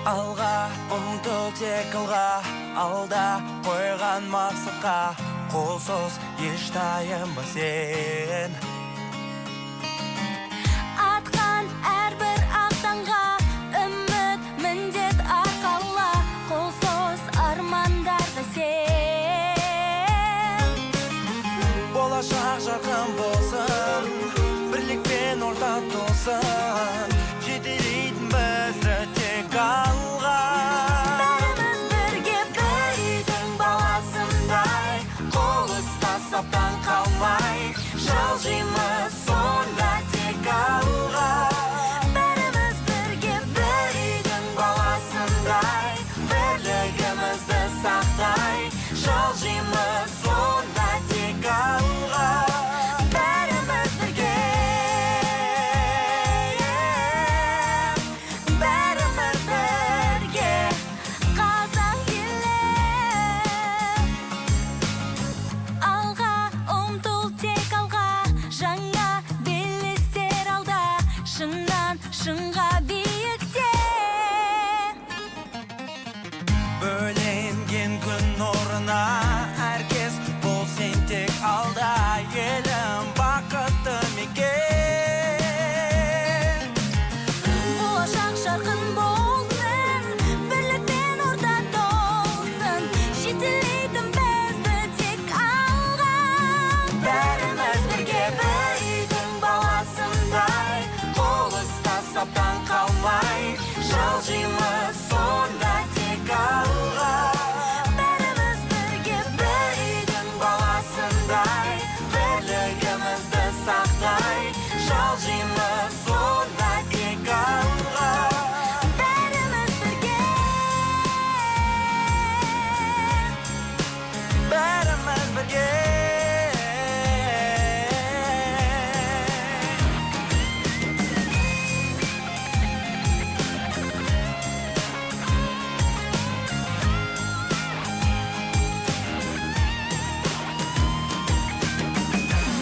Алға ұмтыл тек алға, алда қойған мақсатқа, қолсыз еш таянба сен. Атқан әрбір ақтанға үміт міндет арқала, қолсыз армандарды сен. Болашақ жарқын болсын, бірлікпен орта толсын, жетелейтін бізді тек алға. Бәріміз бірге бір үйдің баласындай, қол ұстасаптан қалмай, жылжимыз сонда тек алға. Бәріміз бірге бір үйдің баласындай, бірлігімізді сақтай, жылжимыз сонда тек алға. Бәріміз бірге, бәріміз бірге, қазақ елі. Алға ұмтыл тек алға, жаңа белестер алда, шыңнан шыңға биікте. Бөленген күн нұрына әркез бол сен тек алда, елім бақытты мекен. Болашақ жарқын болсын, бірлікпен орта толсын, жетелейтін бізді тек алға. Бәріміз бірге бір үйдің баласындай, қол ұстасаптан қалмай, жылжимыз сонда тек алға. Бәріміз бірге бір үйдің баласындай, бірлігімізді сақтай, жылжимыз сонда тек алға. Бәріміз бірге, Бәріміз бірге.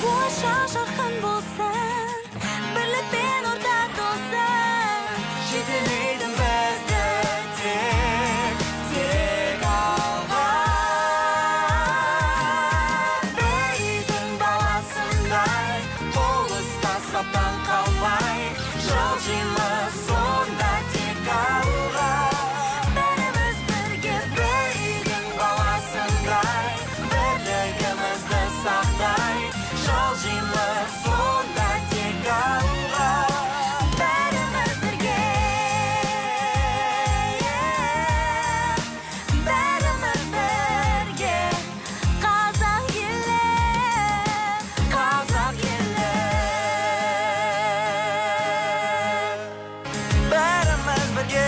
болашақ жарқын болсын, бірлікпен орта толсын, Жетелейтін бізді тек алға. бір үйдің баласындай, қол ұстасаптан қалмай, жылжимыз сонда тек алға. Бәріміз бірге бір үйдің баласындай, бірлігімізді сақтай, жылжимыз сонда тек алға. Бәріміз бірге, бәріміз бірге, қазақ елі, қазақ елі. Бәріміз бірге.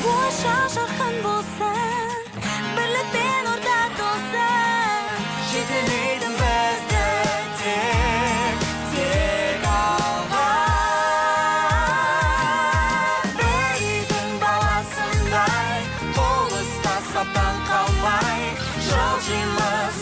Болашақ жарқын болсын, бірлікпен орта толсын, Жетелейтін бізді тек алға. бір үйдің баласындай, қол ұстасаптан қалмай, жылжимыз